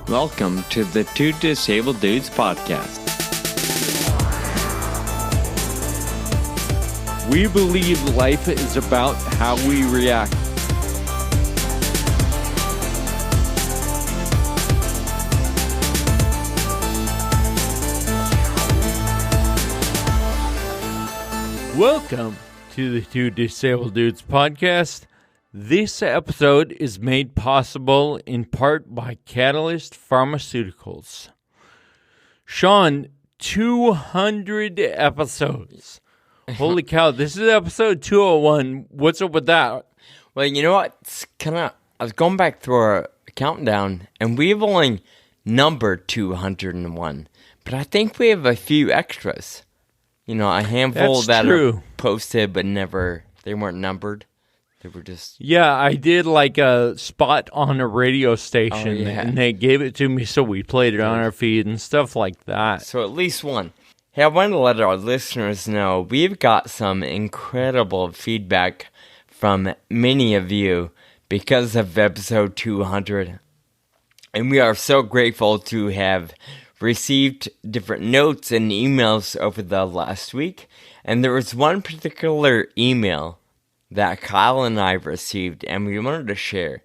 Welcome to the Two Disabled Dudes podcast. We believe life is about how we react. Welcome to the Two Disabled Dudes podcast. This episode is made possible in part by Catalyst Pharmaceuticals. Sean, 200 episodes. Holy cow, this is episode 201. What's up with that? Well, you know what? It's I was going back through our countdown, and we've only numbered 201. But I think we have a few extras. You know, a handful That's that true. are posted, but they weren't numbered. They were just... Yeah, I did like a spot on a radio station, yeah. and they gave it to me, so we played it on our feed and stuff like that. So at least one. Hey, I want to let our listeners know we've got some incredible feedback from many of you because of episode 200. And we are so grateful to have received different notes and emails over the last week. And there was one particular email that Kyle and I received, and we wanted to share.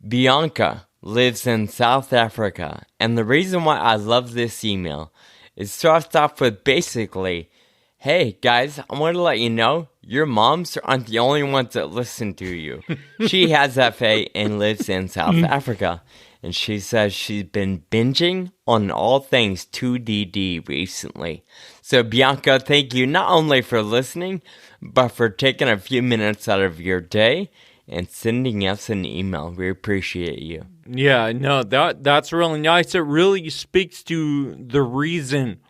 Bianca lives in South Africa, and the reason why I love this email is starts off with basically, hey guys, I want to let you know your moms aren't the only ones that listen to you. She has FA and lives in South Africa, and she says she's been binging on all things 2DD recently. So Bianca, thank you not only for listening, but for taking a few minutes out of your day and sending us an email. We appreciate you. Yeah, no, that's really nice. It really speaks to the reason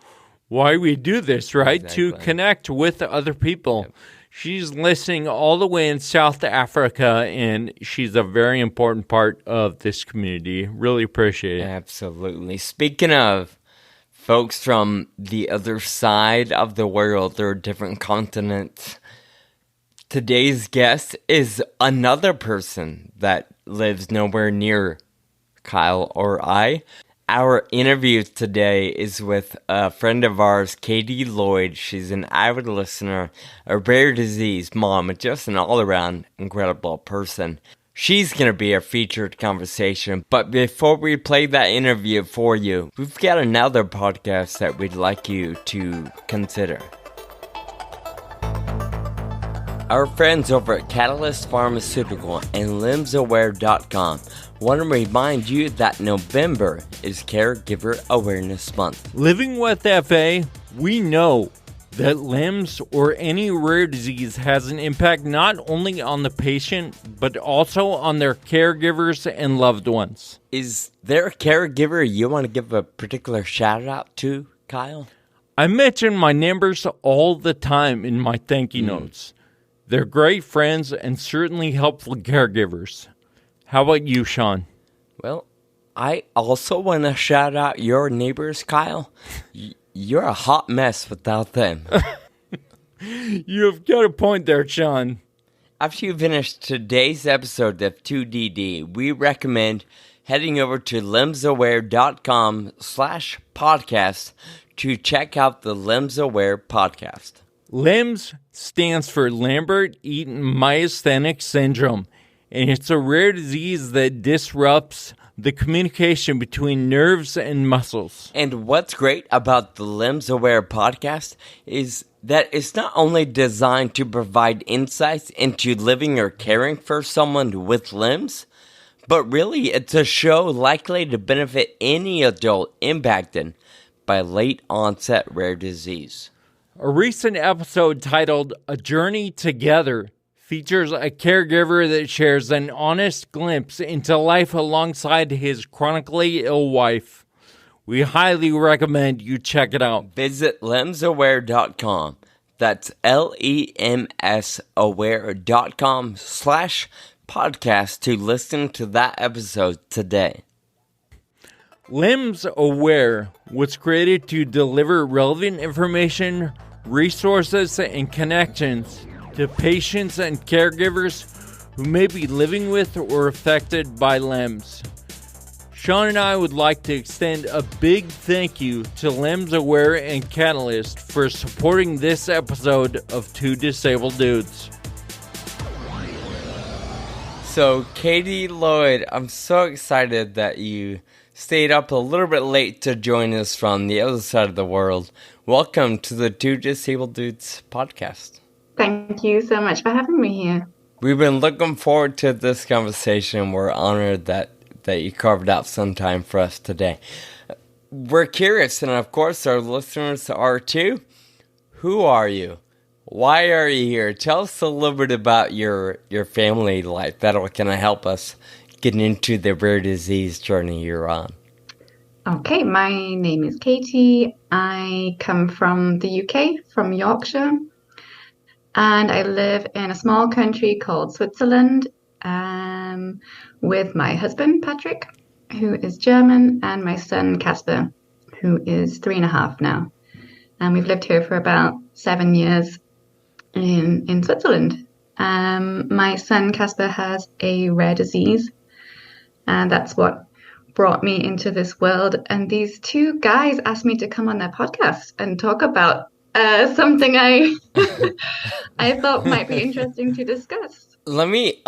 why we do this, right? Exactly. To connect with other people. Yep. She's listening all the way in South Africa, and she's a very important part of this community. Really appreciate it. Absolutely. Speaking of folks from the other side of the world or different continents, today's guest is another person that lives nowhere near Kyle or I. Our interview today is with a friend of ours, Katie Lloyd. She's an avid listener, a rare disease mom, and just an all-around incredible person. She's going to be our featured conversation. But before we play that interview for you, we've got another podcast that we'd like you to consider. Our friends over at Catalyst Pharmaceutical and LimbsAware.com want to remind you that November is Caregiver Awareness Month. Living with FA, we know that LIMS or any rare disease has an impact not only on the patient, but also on their caregivers and loved ones. Is there a caregiver you want to give a particular shout out to, Kyle? I mention my neighbors all the time in my thank you notes. They're great friends and certainly helpful caregivers. How about you, Sean? Well, I also want to shout out your neighbors, Kyle. You're a hot mess without them. You've got a point there, Sean. After you finish today's episode of 2DD, we recommend heading over to limbsaware.com/podcast to check out the Limbs Aware podcast. LIMS stands for Lambert-Eaton myasthenic syndrome, and it's a rare disease that disrupts the communication between nerves and muscles. And what's great about the Limbs Aware podcast is that it's not only designed to provide insights into living or caring for someone with limbs, but really it's a show likely to benefit any adult impacted by late onset rare disease. A recent episode titled A Journey Together features a caregiver that shares an honest glimpse into life alongside his chronically ill wife. We highly recommend you check it out. Visit limbsaware.com. That's LEMSaware.com/podcast to listen to that episode today. Limbs Aware was created to deliver relevant information, resources, and connections to patients and caregivers who may be living with or affected by LIMS. Sean and I would like to extend a big thank you to Lambs Aware and Catalyst for supporting this episode of Two Disabled Dudes. So, Katie Lloyd, I'm so excited that you stayed up a little bit late to join us from the other side of the world. Welcome to the Two Disabled Dudes podcast. Thank you so much for having me here. We've been looking forward to this conversation. We're honored that you carved out some time for us today. We're curious, and of course our listeners are too. Who are you? Why are you here? Tell us a little bit about your family life. That'll kind of help us get into the rare disease journey you're on. Okay, my name is Katie. I come from the UK, from Yorkshire, and I live in a small country called Switzerland with my husband, Patrick, who is German, and my son, Casper, who is 3.5 now. And we've lived here for about 7 years in Switzerland. My son, Casper, has a rare disease, and that's what brought me into this world. And these two guys asked me to come on their podcast and talk about something I thought might be interesting to discuss. Let me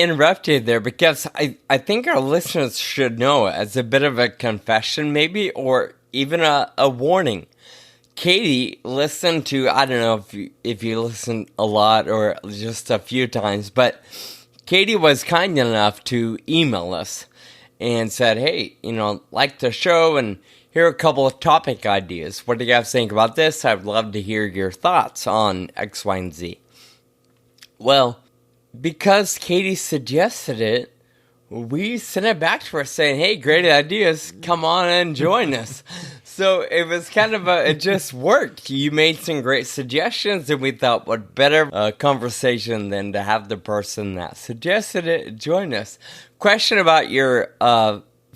interrupt you there, because I think our listeners should know, as a bit of a confession maybe, or even a warning. Katie listened to, I don't know if you listen a lot or just a few times, but Katie was kind enough to email us and said, hey, like the show, and here are a couple of topic ideas. What do you guys think about this? I'd love to hear your thoughts on X, Y, and Z. Well, because Katie suggested it, we sent it back to her saying, hey, great ideas, come on and join us. So it was kind of it just worked. You made some great suggestions, and we thought, what better conversation than to have the person that suggested it join us. Question about your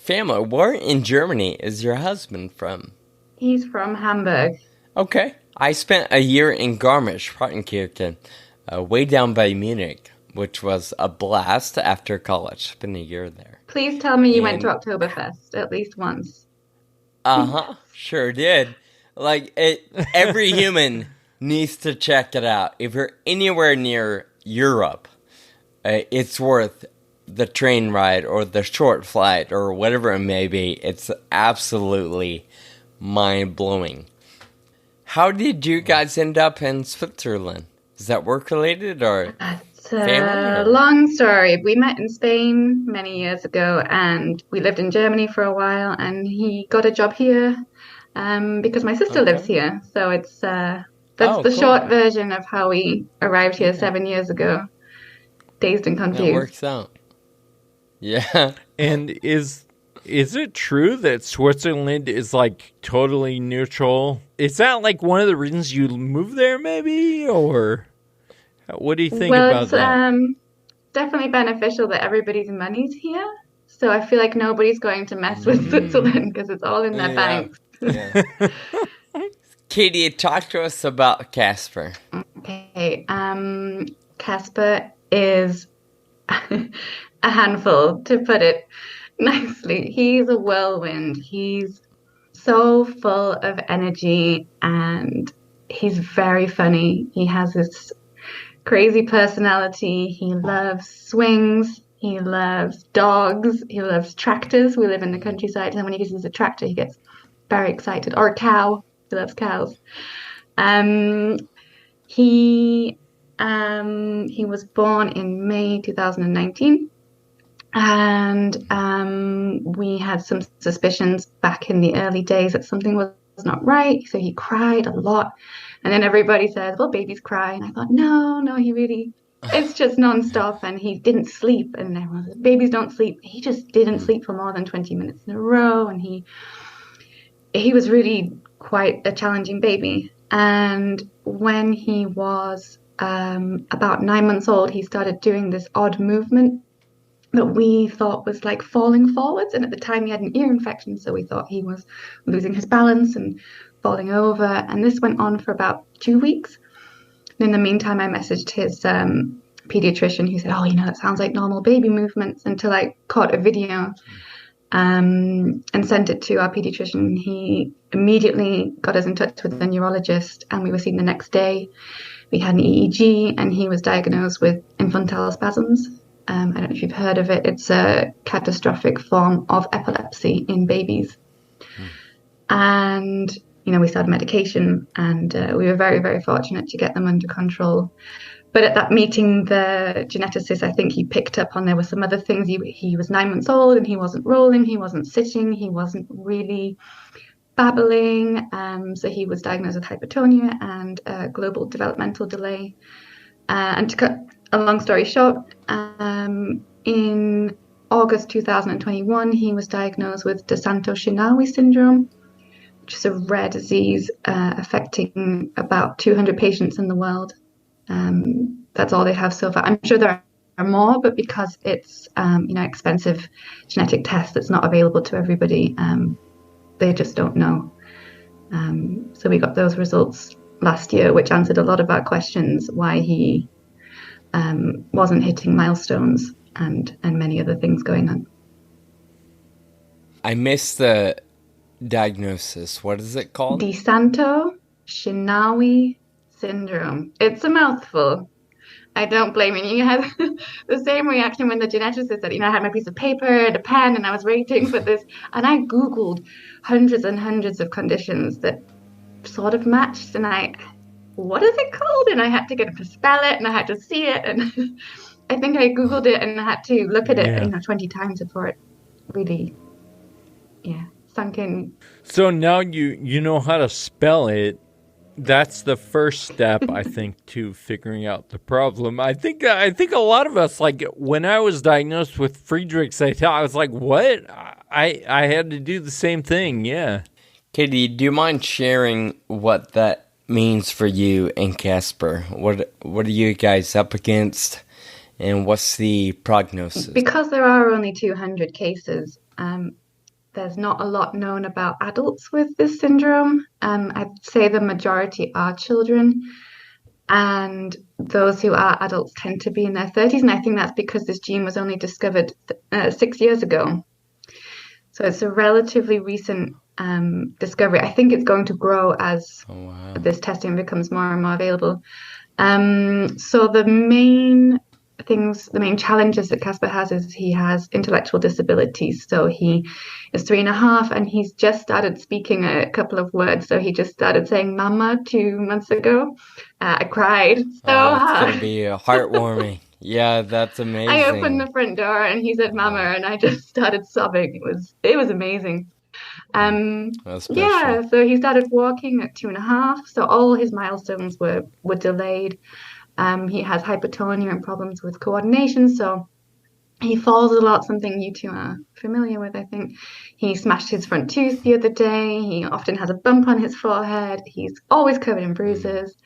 family. Where in Germany is your husband from? He's from Hamburg. Okay. I spent a year in Garmisch-Partenkirchen, way down by Munich, which was a blast after college. Spent a year there. Please tell me you went to Oktoberfest at least once. Sure did. Every human needs to check it out. If you're anywhere near Europe, it's worth the train ride or the short flight or whatever it may be. It's absolutely mind-blowing. How did you guys end up in Switzerland? Is that work-related or It's a long story. We met in Spain many years ago, and we lived in Germany for a while, and he got a job here because my sister lives here. So it's that's the short version of how we arrived here 7 years ago. Dazed and confused. That works out. Yeah. And is it true that Switzerland is totally neutral? Is that one of the reasons you moved there, maybe, or what do you think about that? It's definitely beneficial that everybody's money's here. So I feel like nobody's going to mess with Switzerland because it's all in their banks. Yeah. Katie, talk to us about Casper. Okay. Casper is a handful, to put it nicely. He's a whirlwind. He's so full of energy, and he's very funny. He has this crazy personality. He loves swings. He loves dogs. He loves tractors. We live in the countryside, and when he sees a tractor, he gets very excited. Or a cow. He loves cows. He was born in May 2019. And we had some suspicions back in the early days that something was not right. So he cried a lot. And then everybody says, well, babies cry. And I thought, no, it's just nonstop. And he didn't sleep. And everyone said, babies don't sleep. He just didn't sleep for more than 20 minutes in a row. And he was really quite a challenging baby. And when he was about 9 months old, he started doing this odd movement that we thought was like falling forwards. And at the time he had an ear infection, so we thought he was losing his balance and falling over. And this went on for about 2 weeks. And in the meantime, I messaged his pediatrician, who said, that sounds like normal baby movements, until I caught a video and sent it to our pediatrician. He immediately got us in touch with a neurologist, and we were seen the next day. We had an EEG, and he was diagnosed with infantile spasms. I don't know if you've heard of it. It's a catastrophic form of epilepsy in babies. And, we started medication, and we were very, very fortunate to get them under control. But at that meeting, the geneticist, I think he picked up on there were some other things. He was 9 months old, and he wasn't rolling, he wasn't sitting, he wasn't really babbling. So he was diagnosed with hypertonia and global developmental delay. And to cut a long story short, in August 2021, he was diagnosed with De Santo-Shinawi syndrome, which is a rare disease affecting about 200 patients in the world. That's all they have so far. I'm sure there are more, but because it's expensive genetic test that's not available to everybody, they just don't know. So we got those results last year, which answered a lot of our questions, why he wasn't hitting milestones and many other things going on. I missed the diagnosis. What is it called? De Santo-Shinawi syndrome. It's a mouthful. I don't blame you. You had the same reaction when the geneticist said, I had my piece of paper and a pen and I was waiting for this. And I Googled hundreds and hundreds of conditions that sort of matched. And what is it called? And I had to get him to spell it and I had to see it. And I think I Googled it and I had to look at it 20 times before it really, sunk in. So now you know how to spell it. That's the first step, I think, to figuring out the problem. I think a lot of us, like when I was diagnosed with Friedreich's ataxia, I was like, what? I had to do the same thing. Yeah. Katie, do you mind sharing what that means for you and Casper? What are you guys up against, and what's the prognosis? Because there are only 200 cases, there's not a lot known about adults with this syndrome. I'd say the majority are children, and those who are adults tend to be in their 30s, and I think that's because this gene was only discovered 6 years ago. So it's a relatively recent discovery. I think it's going to grow as this testing becomes more and more available. So the main challenges that Casper has is he has intellectual disabilities. So he is 3.5 and he's just started speaking a couple of words. So he just started saying mama 2 months ago. I cried so hard. It's going to be heartwarming. Yeah, that's amazing. I opened the front door and he said mama and I just started sobbing. It was amazing. So he started walking at 2.5. So all his milestones were delayed. He has hypertonia and problems with coordination, so he falls a lot, something you two are familiar with, I think. He smashed his front tooth the other day. He often has a bump on his forehead. He's always covered in bruises.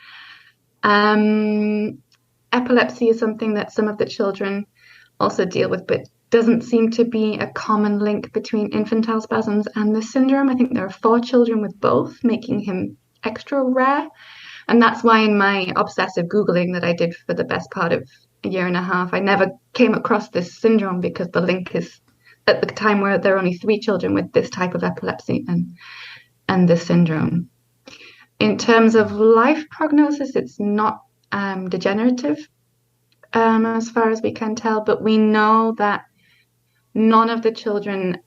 Epilepsy is something that some of the children also deal with, but doesn't seem to be a common link between infantile spasms and this syndrome. I think there are 4 children with both, making him extra rare. And that's why in my obsessive Googling that I did for the best part of a 1.5 years, I never came across this syndrome, because the link is at the time where there are only 3 children with this type of epilepsy and this syndrome. In terms of life prognosis, it's not degenerative as far as we can tell, but we know that none of the children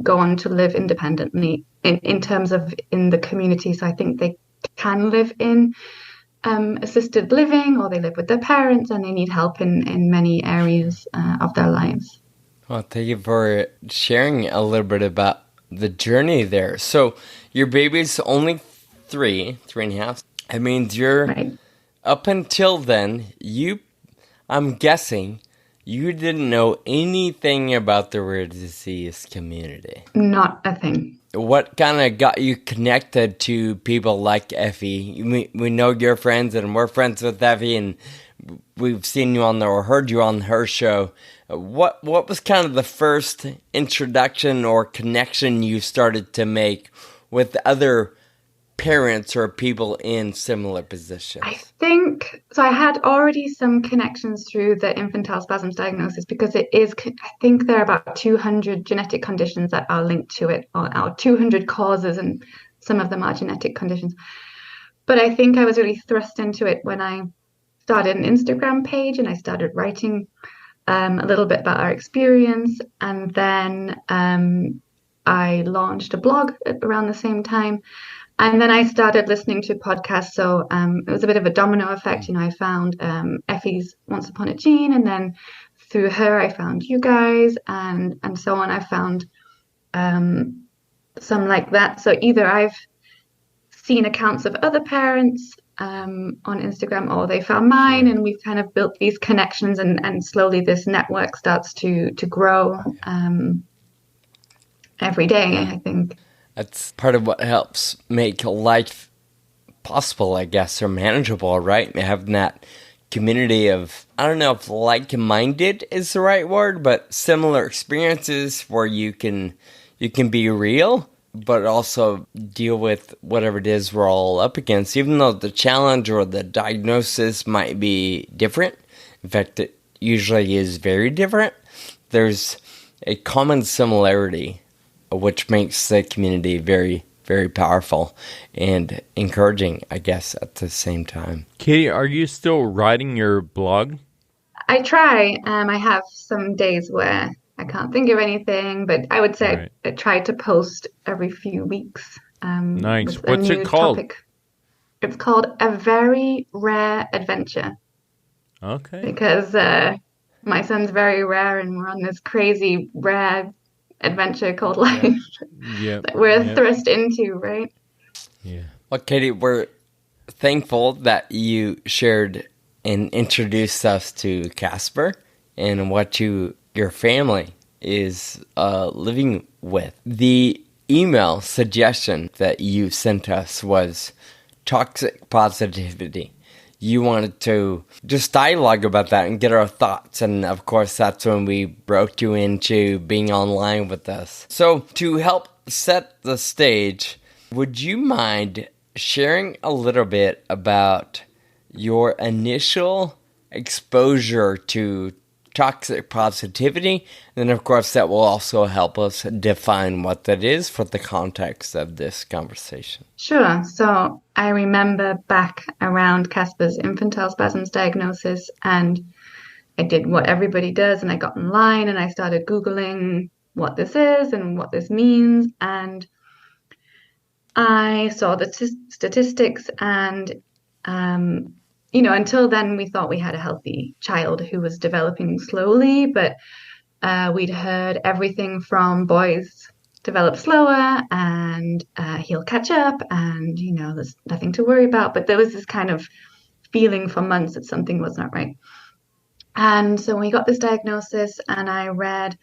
go on to live independently in terms of in the community. So I think they can live in assisted living, or they live with their parents and they need help in many areas of their lives. Well, thank you for sharing a little bit about the journey there. So your baby's only 3.5. It means you're right. Up until then, I'm guessing you didn't know anything about the rare disease community. Not a thing. What kind of got you connected to people like Effie? We know you're friends, and we're friends with Effie, and we've seen you on or heard you on her show. What was kind of the first introduction or connection you started to make with other parents or people in similar positions? I think so. I had already some connections through the infantile spasms diagnosis because it is, I think there are about 200 genetic conditions that are linked to it, or 200 causes, and some of them are genetic conditions. But I think I was really thrust into it when I started an Instagram page and I started writing a little bit about our experience. And then I launched a blog around the same time. And then I started listening to podcasts. So it was a bit of a domino effect. You know, I found Effie's Once Upon a Gene, and then through her, I found you guys, and so on. I found some like that. So either I've seen accounts of other parents on Instagram, or they found mine, and we've kind of built these connections, and slowly this network starts to grow every day, I think. That's part of what helps make life possible, I guess, or manageable, right? Having that community of, I don't know if like-minded is the right word, but similar experiences where you can be real, but also deal with whatever it is we're all up against, even though the challenge or the diagnosis might be different. In fact, it usually is very different. There's a common similarity, which makes the community very, very powerful and encouraging, I guess, at the same time. Katie, are you still writing your blog? I try. I have some days where I can't think of anything, but I would say I try to post every few weeks. Nice. What's it called? Topic. It's called A Very Rare Adventure. Okay. Because my son's very rare, and we're on this crazy, rare adventure called life that we're thrust into, right? Yeah. Well, Katie, we're thankful that you shared and introduced us to Casper and what your family is living with. The email suggestion that you sent us was toxic positivity. You wanted to just dialogue about that and get our thoughts. And of course, that's when we roped you into being online with us. So to help set the stage, would you mind sharing a little bit about your initial exposure to toxic positivity? And then, of course, that will also help us define what that is for the context of this conversation. Sure. So I remember back around Casper's infantile spasms diagnosis, and I did what everybody does, and I got online and I started Googling what this is and what this means. And I saw the statistics, and until then, we thought we had a healthy child who was developing slowly, but we'd heard everything from boys develop slower and he'll catch up, and, there's nothing to worry about. But there was this kind of feeling for months that something was not right. And so when we got this diagnosis, and I read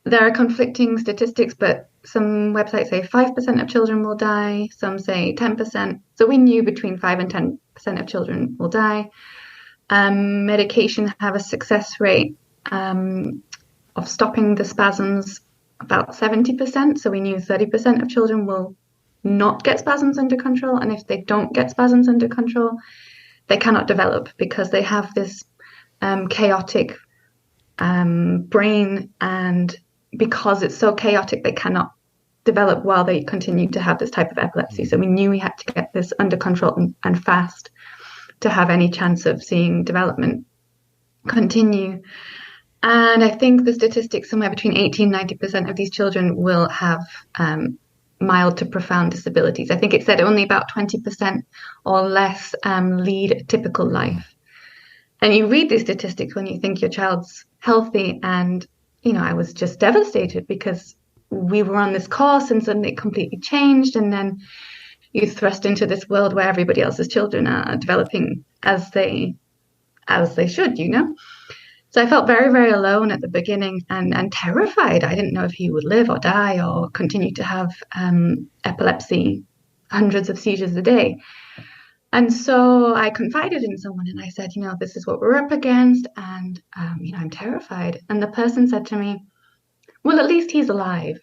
there are conflicting statistics, but some websites say 5% of children will die, some say 10%. So we knew between 5 and 10% of children will die. Medication have a success rate of stopping the spasms about 70%. So we knew 30% of children will not get spasms under control. And if they don't get spasms under control, they cannot develop because they have this chaotic brain, and because it's so chaotic, they cannot develop while they continue to have this type of epilepsy. So we knew we had to get this under control and fast to have any chance of seeing development continue. And I think the statistics, somewhere between 80 and 90% of these children will have mild to profound disabilities. I think it said only about 20% or less lead a typical life. And you read these statistics when you think your child's healthy, and I was just devastated because we were on this course and suddenly it completely changed. And then you thrust into this world where everybody else's children are developing as they should, So I felt very, very alone at the beginning and terrified. I didn't know if he would live or die or continue to have epilepsy, hundreds of seizures a day. And so I confided in someone and I said, this is what we're up against, and, I'm terrified. And the person said to me, well, at least he's alive.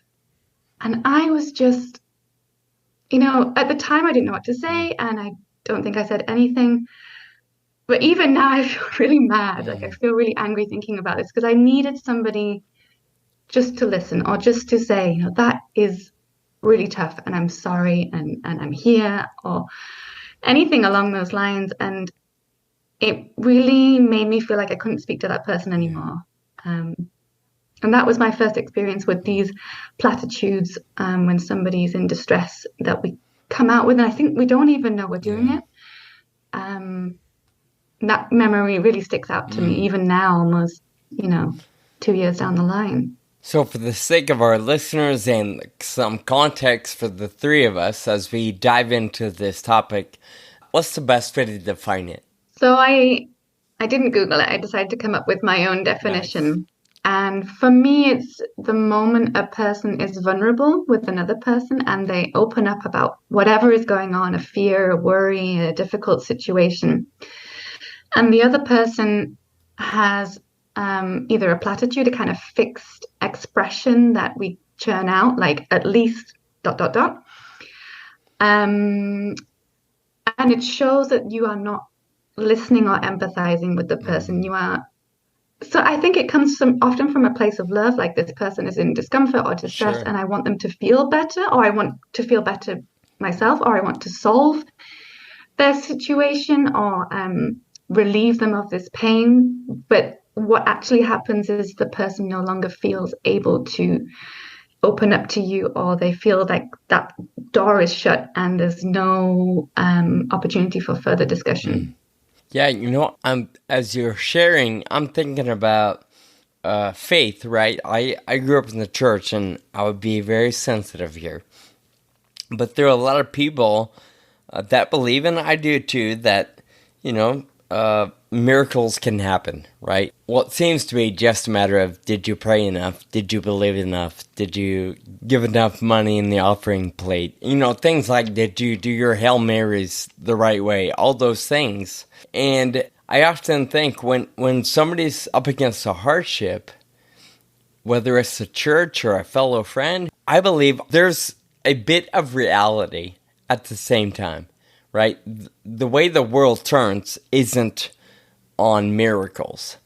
And I was just at the time I didn't know what to say, and I don't think I said anything. But even now I feel really mad. Like I feel really angry thinking about this because I needed somebody just to listen or just to say, that is really tough and I'm sorry and I'm here or anything along those lines. And it really made me feel like I couldn't speak to that person anymore. And that was my first experience with these platitudes when somebody's in distress that we come out with. And I think we don't even know we're doing it. That memory really sticks out to me, even now, almost, 2 years down the line. So for the sake of our listeners and some context for the three of us as we dive into this topic, what's the best way to define it? So I didn't Google it. I decided to come up with my own definition. Nice. And for me, it's the moment a person is vulnerable with another person and they open up about whatever is going on, a fear, a worry, a difficult situation. And the other person has either a platitude, a kind of fixed expression that we churn out, like at least ... And it shows that you are not listening or empathizing with the person. You are. So I think it comes often from a place of love, like this person is in discomfort or distress, and I want them to feel better, or I want to feel better myself, or I want to solve their situation or relieve them of this pain. But what actually happens is the person no longer feels able to open up to you, or they feel like that door is shut and there's no opportunity for further discussion. Yeah, as you're sharing, I'm thinking about faith, right? I grew up in the church, and I would be very sensitive here. But there are a lot of people that believe, and I do too, that, miracles can happen, right? Well, it seems to be just a matter of, did you pray enough? Did you believe enough? Did you give enough money in the offering plate? Things like, did you do your Hail Marys the right way? All those things. And I often think when somebody's up against a hardship, whether it's a church or a fellow friend, I believe there's a bit of reality at the same time, right? The way the world turns isn't on miracles.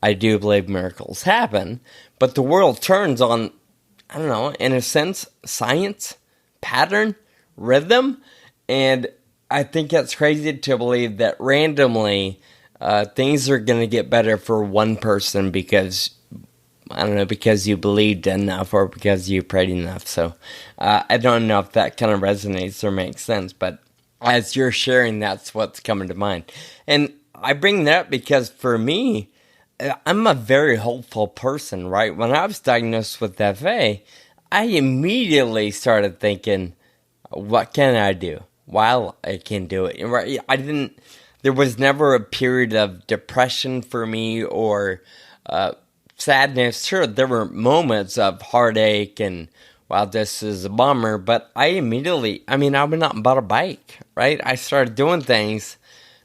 I do believe miracles happen, but the world turns on, I don't know, in a sense, science, pattern, rhythm, and I think it's crazy to believe that randomly things are going to get better for one person because, I don't know, because you believed enough or because you prayed enough. So I don't know if that kind of resonates or makes sense, but as you're sharing, that's what's coming to mind. And I bring that up because for me, I'm a very hopeful person, right? When I was diagnosed with FA, I immediately started thinking, what can I do? While I can do it. Right? There was never a period of depression for me or sadness. Sure, there were moments of heartache and, wow, this is a bummer, but I went out and bought a bike, right? I started doing things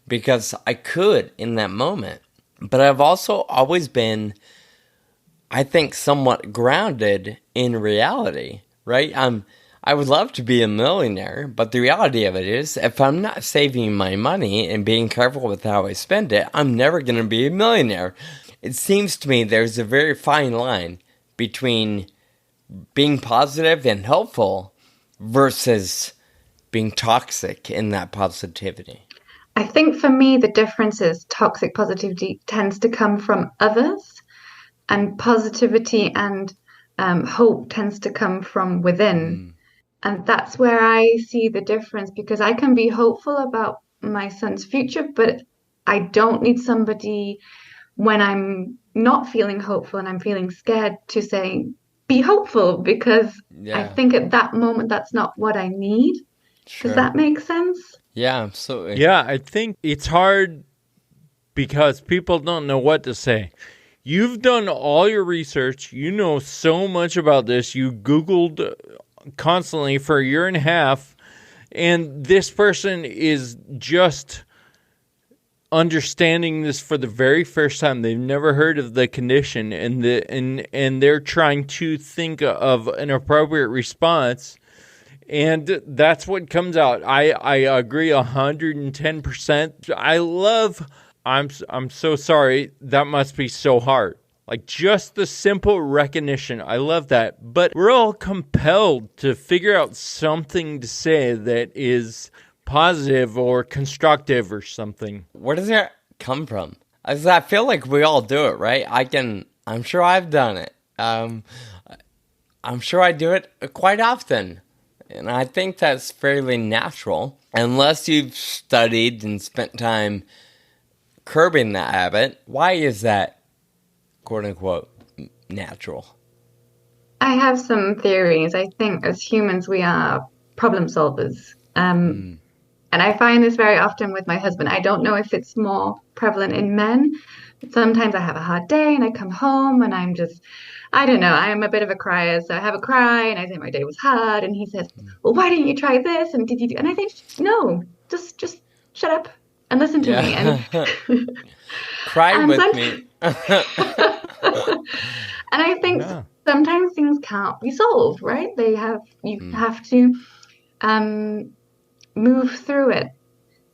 because I could in that moment. But I've also always been, I think, somewhat grounded in reality, right? I would love to be a millionaire, but the reality of it is, if I'm not saving my money and being careful with how I spend it, I'm never going to be a millionaire. It seems to me there's a very fine line between being positive and helpful versus being toxic in that positivity. I think for me, the difference is toxic positivity tends to come from others, and positivity and hope tends to come from within. And that's where I see the difference, because I can be hopeful about my son's future, but I don't need somebody when I'm not feeling hopeful and I'm feeling scared to say, be hopeful, because I think at that moment, that's not what I need. Sure. Does that make sense? Yeah, absolutely. Yeah, I think it's hard because people don't know what to say. You've done all your research. You know so much about this. You Googled constantly for a year and a half, and this person is just understanding this for the very first time. They've never heard of the condition, and they're trying to think of an appropriate response. And that's what comes out. I agree 110%. I'm so sorry. That must be so hard. Like just the simple recognition. I love that. But we're all compelled to figure out something to say that is positive or constructive or something. Where does that come from? I feel like we all do it, right? I'm sure I've done it. I'm sure I do it quite often. And I think that's fairly natural. Unless you've studied and spent time curbing that habit, why is that, quote unquote, natural? I have some theories. I think as humans, we are problem solvers. And I find this very often with my husband. I don't know if it's more prevalent in men, but sometimes I have a hard day and I come home and I don't know, I'm a bit of a crier. So I have a cry and I say my day was hard. And he says, well, why didn't you try this? And did you do? And I think, no, just shut up and listen to me. And cry with me. And I think sometimes things can't be solved, right? You have to move through it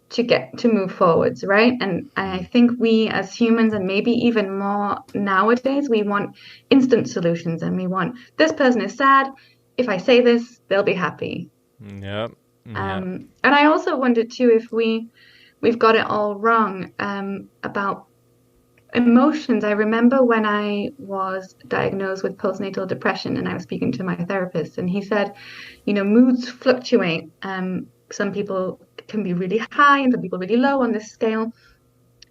to move forwards, right? And I think we as humans, and maybe even more nowadays, we want instant solutions, and we want, this person is sad, if I say this, they'll be happy. Yep. And I also wonder too if we've got it all wrong about emotions. I remember when I was diagnosed with postnatal depression and I was speaking to my therapist, and he said, moods fluctuate. Some people can be really high and some people really low on this scale.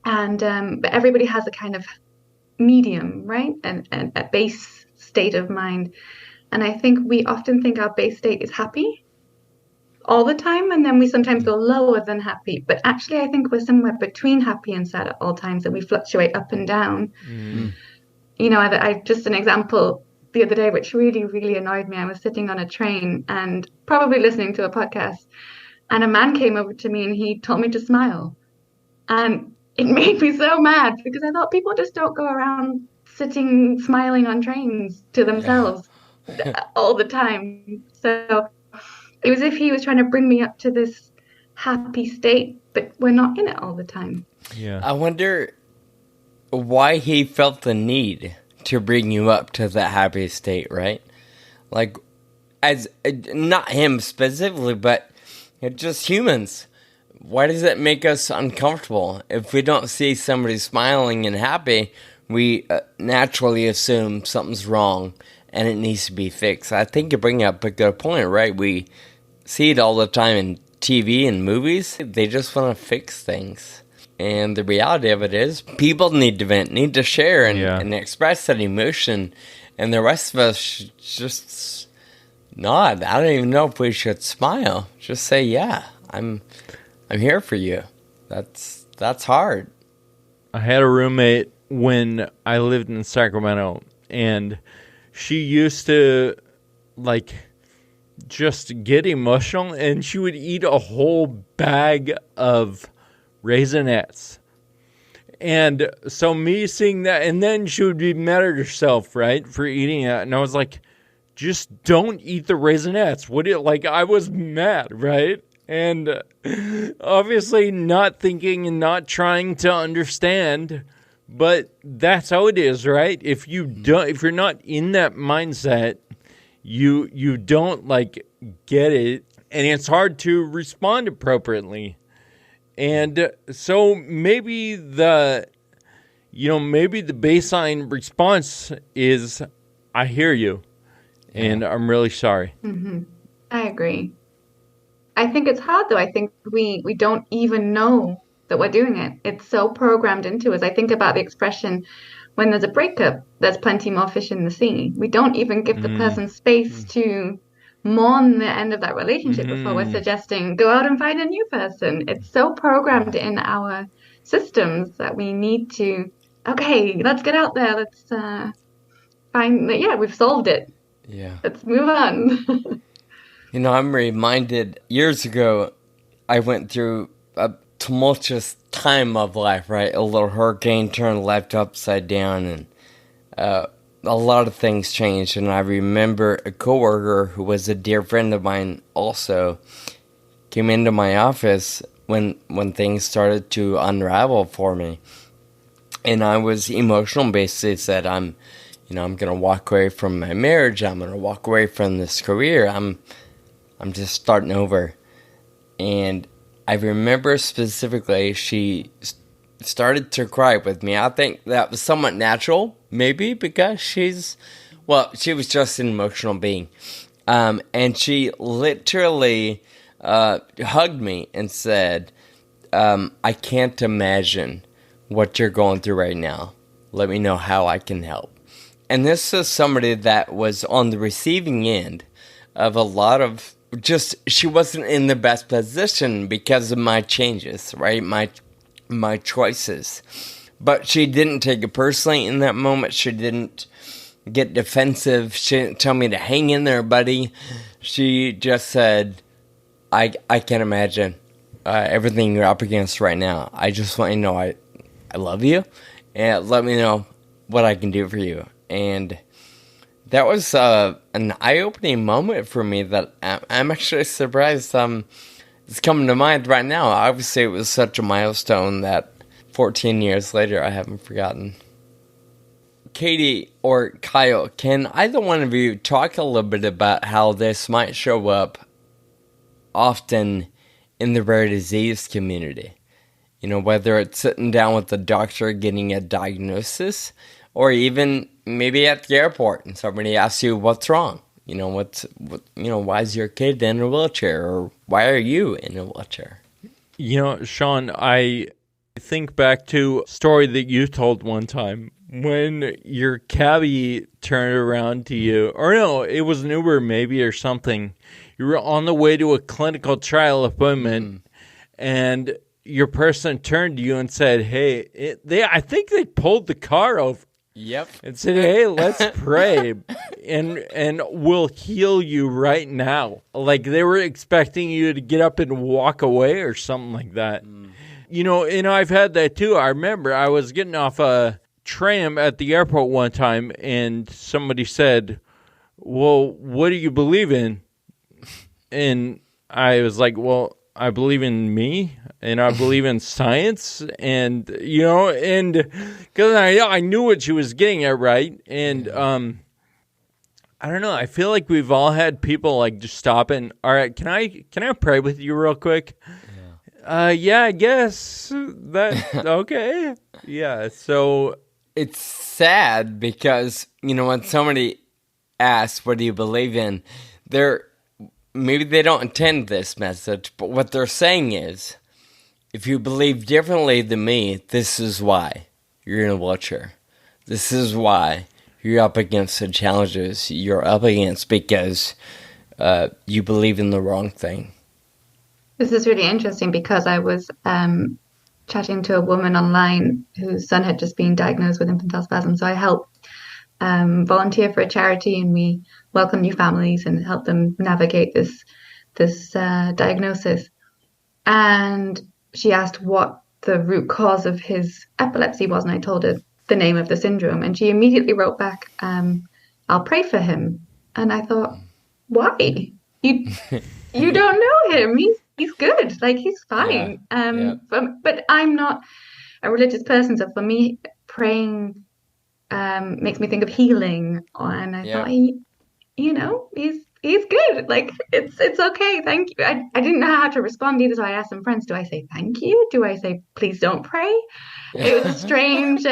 And but everybody has a kind of medium, right? And a base state of mind. And I think we often think our base state is happy all the time, and then we sometimes go lower than happy. But actually, I think we're somewhere between happy and sad at all times, and we fluctuate up and down. I just an example the other day, which really, really annoyed me. I was sitting on a train and probably listening to a podcast, and a man came over to me and he told me to smile. And it made me so mad because I thought people just don't go around sitting, smiling on trains to themselves all the time. So it was as if he was trying to bring me up to this happy state, but we're not in it all the time. Yeah. I wonder why he felt the need to bring you up to that happy state, right? Like, as not him specifically, but just humans. Why does it make us uncomfortable? If we don't see somebody smiling and happy, we naturally assume something's wrong and it needs to be fixed. I think you bring up a good point, right? We see it all the time in TV and movies. They just want to fix things. And the reality of it is, people need to vent, need to share and express that emotion. And the rest of us should just nod. I don't even know if we should smile. Just say, yeah, I'm here for you. That's hard. I had a roommate when I lived in Sacramento, and she used to, just get emotional, and she would eat a whole bag of Raisinets. And so me seeing that, and then she would be mad at herself, right, for eating it. And I was like, just don't eat the Raisinets. I was mad, right? And obviously not thinking and not trying to understand, but that's how it is, right? If you're not in that mindset, you don't get it, and it's hard to respond appropriately. And so maybe the baseline response is, I hear you, and I'm really sorry. Mm-hmm. I agree. I think it's hard, though. I think we don't even know that we're doing it. It's so programmed into us. I think about the expression, when there's a breakup, there's plenty more fish in the sea. We don't even give the person space to mourn the end of that relationship before we're suggesting, go out and find a new person. It's so programmed in our systems that we need to, okay, let's get out there. Let's find, we've solved it. Yeah. Let's move on. I'm reminded years ago, I went through a tumultuous time of life, right? A little hurricane turned life upside down, and a lot of things changed. And I remember a coworker who was a dear friend of mine also came into my office when things started to unravel for me. And I was emotional, basically said, I'm going to walk away from my marriage. I'm going to walk away from this career. I'm just starting over. And I remember specifically she started to cry with me. I think that was somewhat natural, maybe because she was just an emotional being. And she literally hugged me and said, I can't imagine what you're going through right now. Let me know how I can help. And this is somebody that was on the receiving end of a lot of she wasn't in the best position because of my changes, right? My choices. But she didn't take it personally in that moment. She didn't get defensive. She didn't tell me to hang in there, buddy. She just said, I can't imagine everything you're up against right now. I just want you to know I love you, and let me know what I can do for you. And that was an eye-opening moment for me that I'm actually surprised it's coming to mind right now. Obviously, it was such a milestone that 14 years later, I haven't forgotten. Katie or Kyle, can either one of you talk a little bit about how this might show up often in the rare disease community? You know, whether it's sitting down with the doctor getting a diagnosis, or even maybe at the airport and somebody asks you what's wrong. You know, why is your kid in a wheelchair, or why are you in a wheelchair? You know, Sean, I think back to a story that you told one time when your cabbie turned around to you, or no, it was an Uber maybe or something. You were on the way to a clinical trial appointment, and your person turned to you and said, "Hey," I think they pulled the car over. Yep. And said, "Hey, let's pray, and we'll heal you right now." Like they were expecting you to get up and walk away or something like that. You know, and I've had that too. I remember I was getting off a tram at the airport one time, and somebody said, "Well, what do you believe in?" And I was like, "Well, I believe in me, and I believe in science," and you know, and because I knew what she was getting at, right? And I don't know. I feel like we've all had people like just stop and, "All right, can I pray with you real quick?" Yeah, I guess that okay. Yeah, so it's sad because, you know, when somebody asks, "What do you believe in?" maybe they don't intend this message, but what they're saying is, if you believe differently than me, this is why you're in a wheelchair. This is why you're up against the challenges you're up against, because you believe in the wrong thing. This is really interesting because I was chatting to a woman online whose son had just been diagnosed with infantile spasm. So I help volunteer for a charity, and we welcome new families and help them navigate this diagnosis. And she asked what the root cause of his epilepsy was, and I told her the name of the syndrome, and she immediately wrote back, "I'll pray for him." And I thought, why? You don't know him. He's good. Like, he's fine. But I'm not a religious person, so for me, praying makes me think of healing. And I thought, he's good. Like, it's okay. Thank you. I didn't know how to respond either, so I asked some friends, do I say thank you? Do I say please don't pray? It was a strange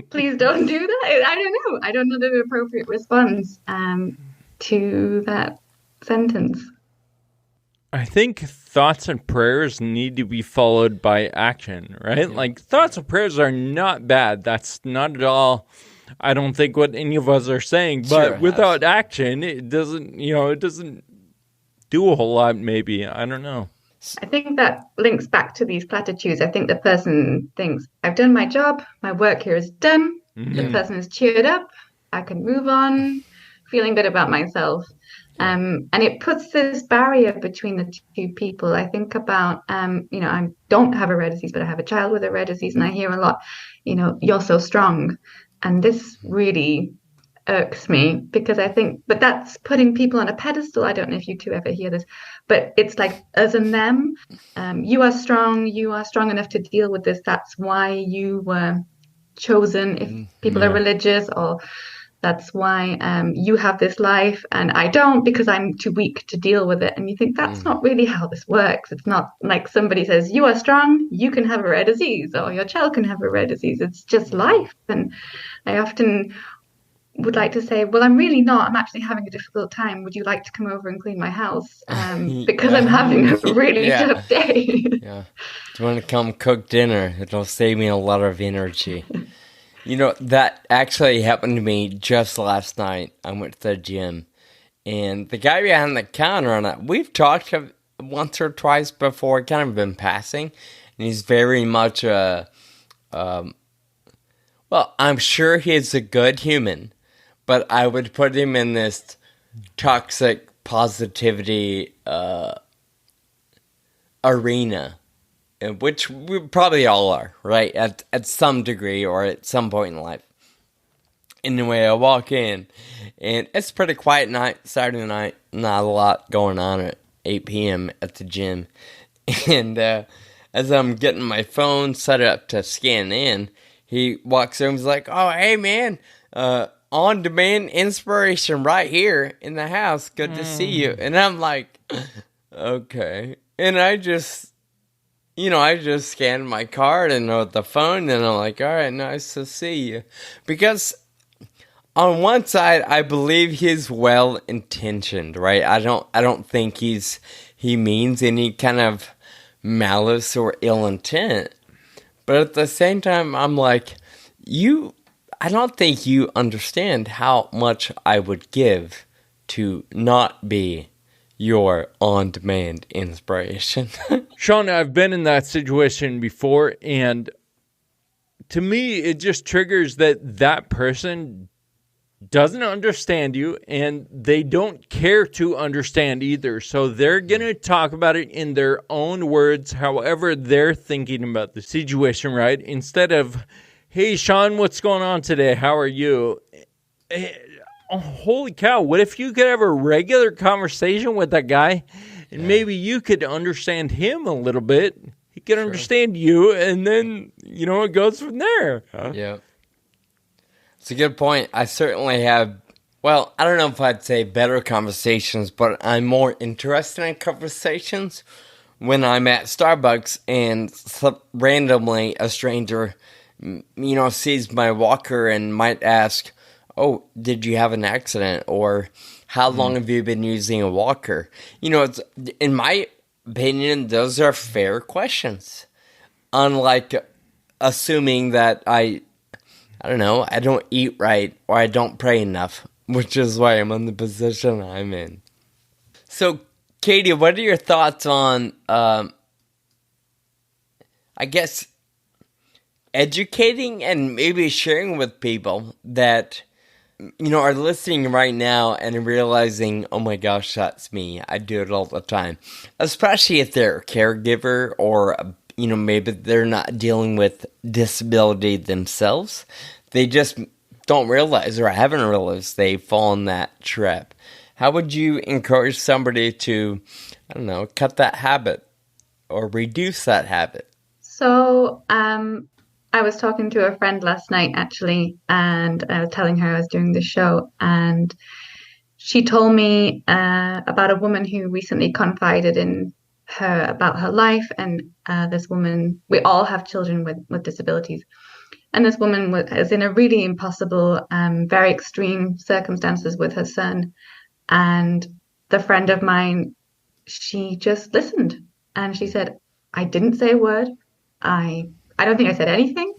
please don't do that. I don't know. I don't know the appropriate response to that sentence. I think thoughts and prayers need to be followed by action, right? Yeah. Like, thoughts and prayers are not bad. That's not at all, I don't think, what any of us are saying. But without action, it doesn't do a whole lot, maybe. I don't know. I think that links back to these platitudes. I think the person thinks, I've done my job. My work here is done. Mm-hmm. The person is cheered up. I can move on, feeling good about myself. And it puts this barrier between the two people. I think about, I don't have a rare disease, but I have a child with a rare disease. And I hear a lot, you're so strong. And this really irks me because I think, but that's putting people on a pedestal. I don't know if you two ever hear this, but it's like us and them. You are strong. You are strong enough to deal with this. That's why you were chosen. If people are religious, or that's why you have this life and I don't because I'm too weak to deal with it. And you think that's not really how this works. It's not like somebody says, you are strong, you can have a rare disease, or your child can have a rare disease. It's just life. And I often would like to say, well, I'm really not. I'm actually having a difficult time. Would you like to come over and clean my house? Because I'm having a really tough day. Yeah. Do you want to come cook dinner? It'll save me a lot of energy. You know, that actually happened to me just last night. I went to the gym, and the guy behind the counter, and we've talked once or twice before, kind of been passing, and he's very much well, I'm sure he's a good human, but I would put him in this toxic positivity arena, which we probably all are, right? At some degree or at some point in life. Anyway, I walk in, and it's a pretty quiet night, Saturday night, not a lot going on at 8 p.m. at the gym. And as I'm getting my phone set up to scan in, he walks over and he's like, oh, hey, man, on-demand inspiration right here in the house. Good to see you. And I'm like, okay. And I just scanned my card and with the phone, and I'm like, all right, nice to see you. Because on one side, I believe he's well-intentioned, right? I don't think he means any kind of malice or ill intent. But at the same time, I'm like, I don't think you understand how much I would give to not be your on-demand inspiration. Sean, I've been in that situation before, and to me, it just triggers that person doesn't understand you, and they don't care to understand either. So they're going to talk about it in their own words, however they're thinking about the situation, right? Instead of, hey, Sean, what's going on today? How are you? Oh, holy cow, what if you could have a regular conversation with that guy, and maybe you could understand him a little bit. He could understand you, and then, it goes from there. Yeah. It's a good point. I certainly have, well, I don't know if I'd say better conversations, but I'm more interested in conversations when I'm at Starbucks and randomly a stranger, sees my walker and might ask, oh, did you have an accident? Or how long have you been using a walker? It's, in my opinion, those are fair questions. Unlike assuming that I don't eat right or I don't pray enough, which is why I'm in the position I'm in. So, Katie, what are your thoughts on, I guess, educating and maybe sharing with people that, are listening right now and realizing, oh my gosh, that's me. I do it all the time. Especially if they're a caregiver or, maybe they're not dealing with disability themselves. They just don't realize or haven't realized they fall in that trap. How would you encourage somebody to, cut that habit or reduce that habit? So, I was talking to a friend last night, actually, and I was telling her I was doing this show, and she told me about a woman who recently confided in her about her life, and this woman, we all have children with disabilities, and this woman was in a really impossible, very extreme circumstances with her son, and the friend of mine, she just listened, and she said, I didn't say a word, I don't think I said anything.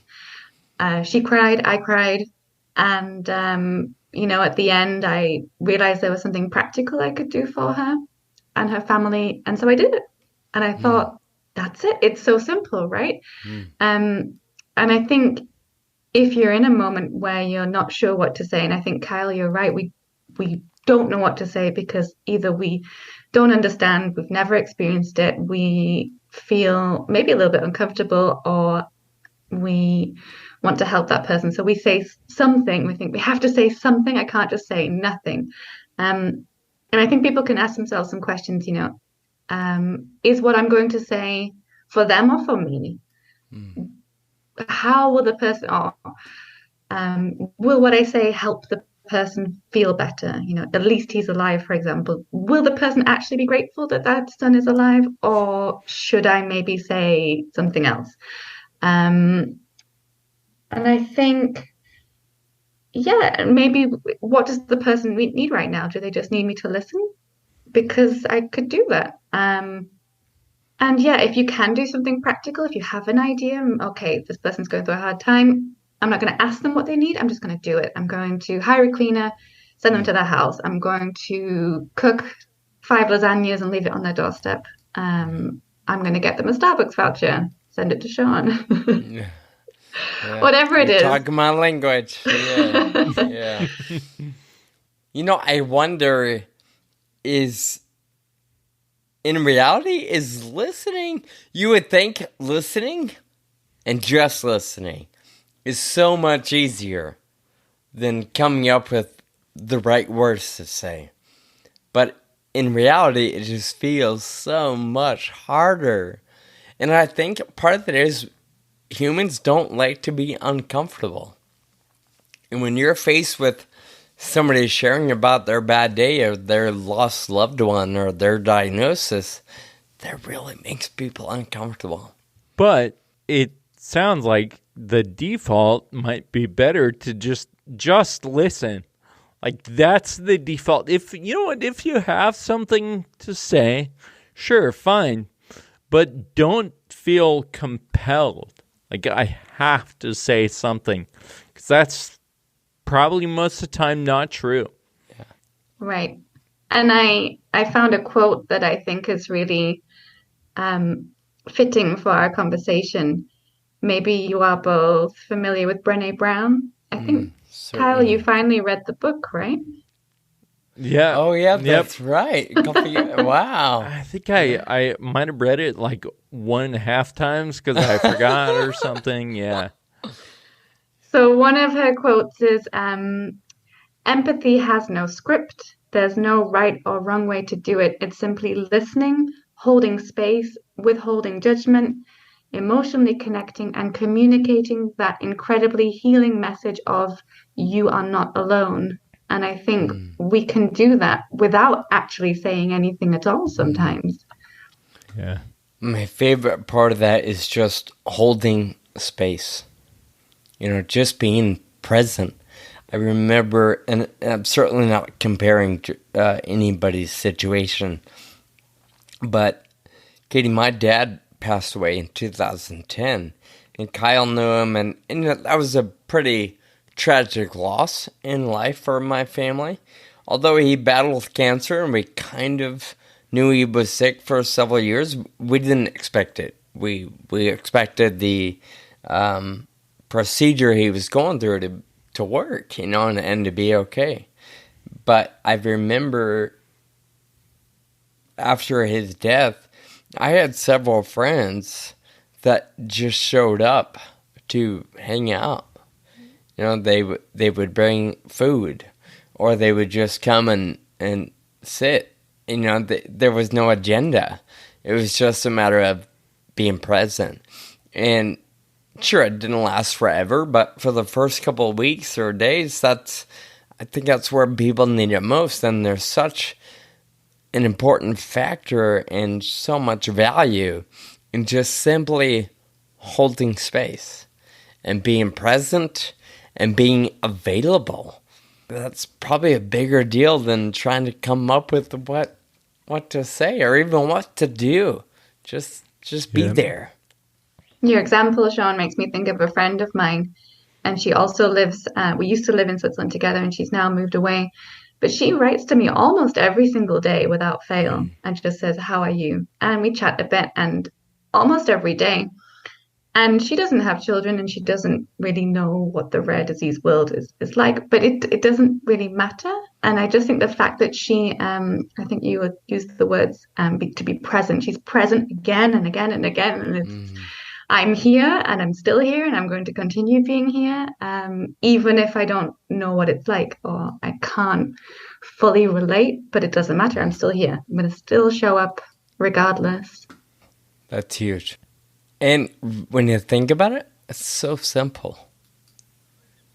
She cried, I cried. And, at the end, I realized there was something practical I could do for her and her family. And so I did it. And I thought, that's it. It's so simple, right? And I think if you're in a moment where you're not sure what to say, and I think, Kyle, you're right, we don't know what to say because either we don't understand, we've never experienced it, we feel maybe a little bit uncomfortable, or we want to help that person. So we say something. We think we have to say something. I can't just say nothing. And I think people can ask themselves some questions, is what I'm going to say for them or for me? How will the person, or will what I say help the person feel better? At least he's alive, for example. Will the person actually be grateful that that son is alive, or should I maybe say something else? And I think, yeah, maybe what does the person need right now? Do they just need me to listen? Because I could do that. And yeah, if you can do something practical, if you have an idea, okay, this person's going through a hard time, I'm not going to ask them what they need. I'm just going to do it. I'm going to hire a cleaner, send them to their house. I'm going to cook 5 lasagnas and leave it on their doorstep. I'm going to get them a Starbucks voucher, send it to Sean. Yeah. Whatever it is. Talk my language. Yeah. I wonder, in reality, is listening, you would think listening and just listening is so much easier than coming up with the right words to say. But in reality, it just feels so much harder. And I think part of it is humans don't like to be uncomfortable. And when you're faced with somebody sharing about their bad day or their lost loved one or their diagnosis, that really makes people uncomfortable. But it sounds like the default might be better to just listen. Like, that's the default. If you have something to say, sure, fine. But don't feel compelled. Like, I have to say something. Because that's probably most of the time not true. Yeah. Right. And I found a quote that I think is really fitting for our conversation. Maybe you are both familiar with Brené Brown. I think, certainly. Kyle, you finally read the book, right? Yeah. Oh, yeah, that's right. A couple years. Wow. I think I might have read it like 1.5 times because I forgot or something. Yeah. So one of her quotes is, empathy has no script. There's no right or wrong way to do it. It's simply listening, holding space, withholding judgment, emotionally connecting and communicating that incredibly healing message of you are not alone. And I think we can do that without actually saying anything at all sometimes. Yeah. My favorite part of that is just holding space. Just being present. I remember, and I'm certainly not comparing anybody's situation, but Katie, my dad passed away in 2010, and Kyle knew him, and that was a pretty tragic loss in life for my family. Although he battled cancer, and we kind of knew he was sick for several years, we didn't expect it. We expected the procedure he was going through to work, and to be okay. But I remember after his death, I had several friends that just showed up to hang out. They would bring food, or they would just come and sit. There was no agenda. It was just a matter of being present. And sure, it didn't last forever, but for the first couple of weeks or days, I think that's where people need it most. And there's such an important factor and so much value in just simply holding space and being present and being available. That's probably a bigger deal than trying to come up with what to say or even what to do. Just be there. Your example, Sean, makes me think of a friend of mine, and she also lives, we used to live in Switzerland together, and she's now moved away. But she writes to me almost every single day without fail and just says, how are you? And we chat a bit, and almost every day. And she doesn't have children, and she doesn't really know what the rare disease world is like, but it doesn't really matter. And I just think the fact that she, I think you would use the words to be present. She's present again and again and again. And I'm here and I'm still here and I'm going to continue being here, even if I don't know what it's like or I can't fully relate, but it doesn't matter. I'm still here. I'm going to still show up regardless. That's huge. And when you think about it, it's so simple.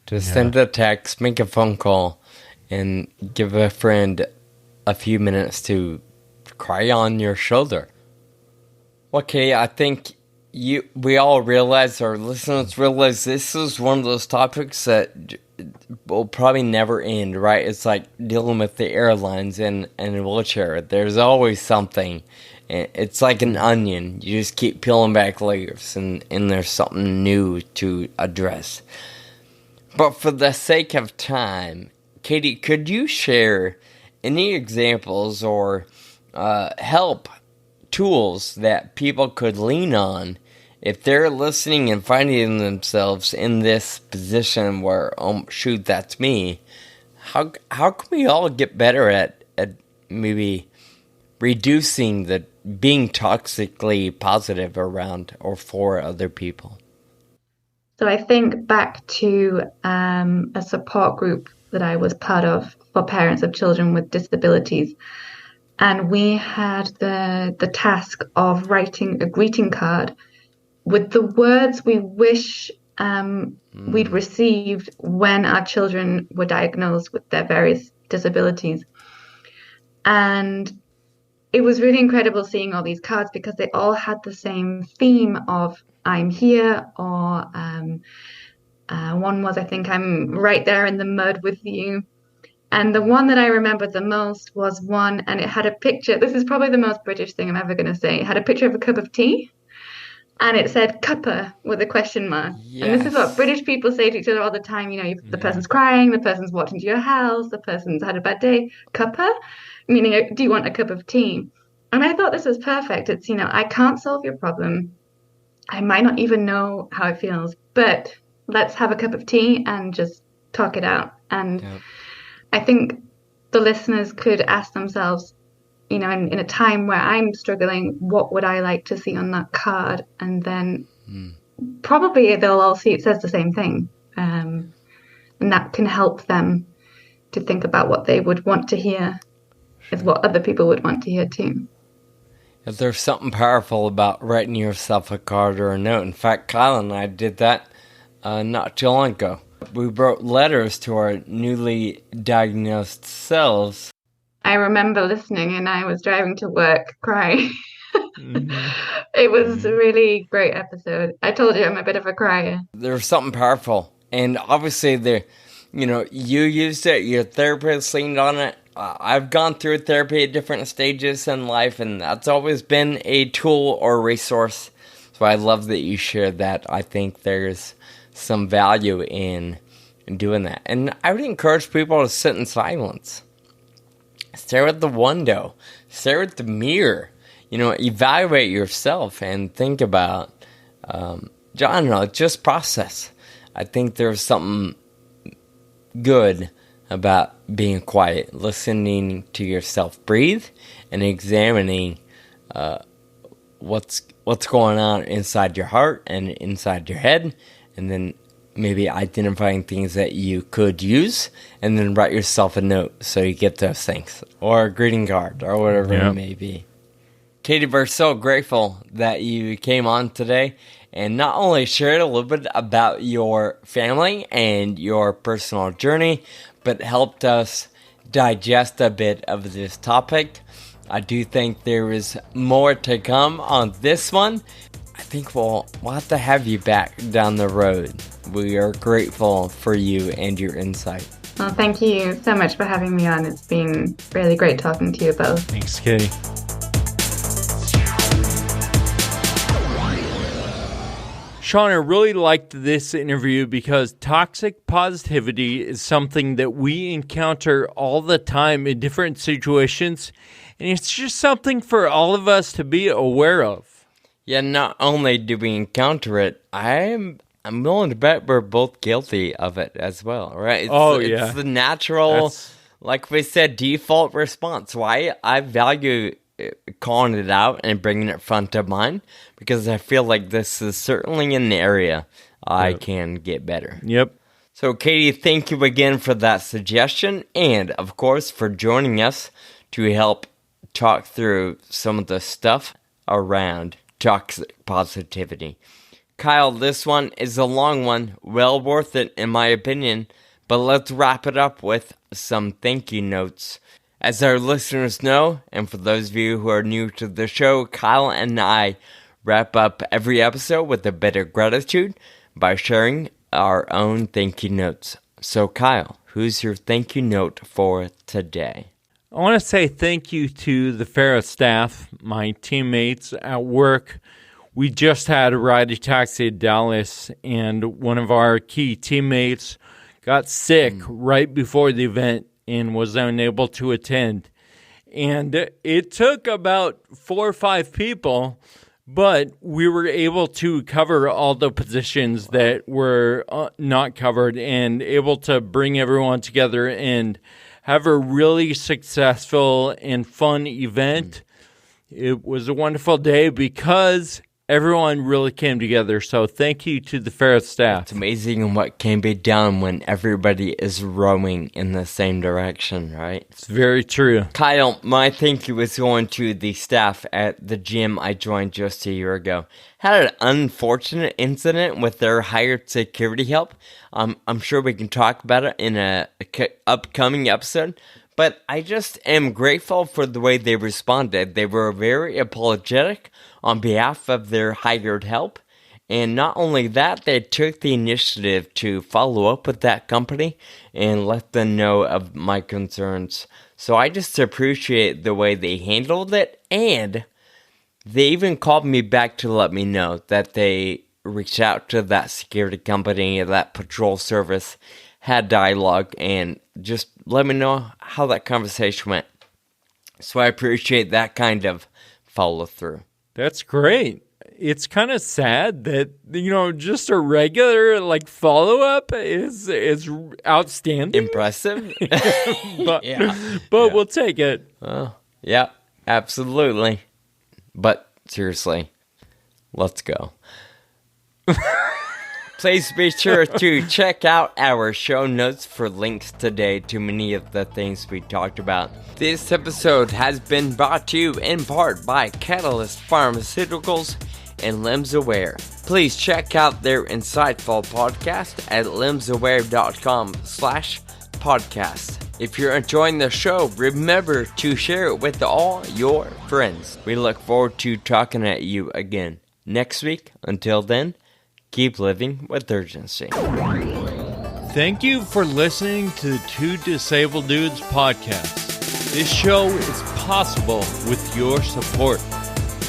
Just send a text, make a phone call, and give a friend a few minutes to cry on your shoulder. Okay, I think we all realize, our listeners realize, this is one of those topics that will probably never end, right? It's like dealing with the airlines and a wheelchair. There's always something. It's like an onion. You just keep peeling back layers, and there's something new to address. But for the sake of time, Katie, could you share any examples or help tools that people could lean on if they're listening and finding themselves in this position where, oh, shoot, that's me? How can we all get better at maybe reducing the being toxically positive around or for other people? So I think back to a support group that I was part of for parents of children with disabilities. And we had the task of writing a greeting card with the words we wish we'd received when our children were diagnosed with their various disabilities. And it was really incredible seeing all these cards because they all had the same theme of I'm here, or one was, I think, I'm right there in the mud with you. And the one that I remembered the most was one, and it had a picture. This is probably the most British thing I'm ever going to say. It had a picture of a cup of tea, and it said cuppa with a question mark. Yes. And this is what British people say to each other all the time. You know, the person's crying, the person's walking to your house, the person's had a bad day. Cuppa, meaning, do you want a cup of tea? And I thought this was perfect. It's, you know, I can't solve your problem. I might not even know how it feels, but let's have a cup of tea and just talk it out. And I think the listeners could ask themselves, you know, in a time where I'm struggling, what would I like to see on that card? And then probably they'll all see it says the same thing. And that can help them to think about what they would want to hear is what other people would want to hear too. If there's something powerful about writing yourself a card or a note. In fact, Kyle and I did that not too long ago. We wrote letters to our newly diagnosed selves. I remember listening, and I was driving to work crying. It was a really great episode. I told you I'm a bit of a crier. There's something powerful. And obviously, you used it, your therapist leaned on it. I've gone through therapy at different stages in life, and that's always been a tool or resource. So I love that you shared that. I think there's some value in doing that. And I would encourage people to sit in silence. Stare at the window. Stare at the mirror. Evaluate yourself and think about, just process. I think there's something good about being quiet, listening to yourself breathe, and examining what's going on inside your heart and inside your head, and then maybe identifying things that you could use, and then write yourself a note so you get those things, or a greeting card, or whatever it may be. Katie, we're so grateful that you came on today and not only shared a little bit about your family and your personal journey, but helped us digest a bit of this topic. I do think there is more to come on this one. I think we'll have to have you back down the road. We are grateful for you and your insight. Well, thank you so much for having me on. It's been really great talking to you both. Thanks, Katie. Sean, I really liked this interview because toxic positivity is something that we encounter all the time in different situations, and it's just something for all of us to be aware of. Yeah, not only do we encounter it, I'm willing to bet we're both guilty of it as well, right? It's the natural, like we said, default response. Why I value calling it out and bringing it front of mind, because I feel like this is certainly an area I can get better. Yep. So, Katie, thank you again for that suggestion, and, of course, for joining us to help talk through some of the stuff around toxic positivity. Kyle, this one is a long one, well worth it in my opinion, but let's wrap it up with some thank you notes. As our listeners know, and for those of you who are new to the show, Kyle and I wrap up every episode with a bit of gratitude by sharing our own thank you notes. So Kyle, who's your thank you note for today? I want to say thank you to the Farrah staff, my teammates at work. We just had a ride to taxi in Dallas, and one of our key teammates got sick right before the event and was unable to attend. And it took about 4 or 5 people, but we were able to cover all the positions that were not covered and able to bring everyone together and have a really successful and fun event. It was a wonderful day because everyone really came together. So thank you to the Farrah staff. It's amazing what can be done when everybody is rowing in the same direction, right? It's very true. Kyle, my thank you is going to the staff at the gym I joined just a year ago. Had an unfortunate incident with their hired security help. I'm sure we can talk about it in a upcoming episode. But I just am grateful for the way they responded. They were very apologetic on behalf of their hired help. And not only that, they took the initiative to follow up with that company and let them know of my concerns. So I just appreciate the way they handled it. And they even called me back to let me know that they reached out to that security company, that patrol service, had dialogue, and just let me know how that conversation went. So I appreciate that kind of follow through. That's great. It's kind of sad that, just a regular follow up is outstanding. Impressive. but we'll take it. Oh, yeah, absolutely. But seriously, let's go. Please be sure to check out our show notes for links today to many of the things we talked about. This episode has been brought to you in part by Catalyst Pharmaceuticals and Limbs Aware. Please check out their insightful podcast at limbsaware.com/podcast. If you're enjoying the show, remember to share it with all your friends. We look forward to talking at you again next week. Until then, keep living with urgency. Thank you for listening to the Two Disabled Dudes podcast. This show is possible with your support.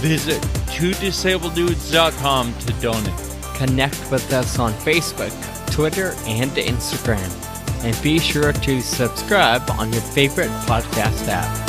Visit twodisableddudes.com to donate. Connect with us on Facebook, Twitter, and Instagram. And be sure to subscribe on your favorite podcast app.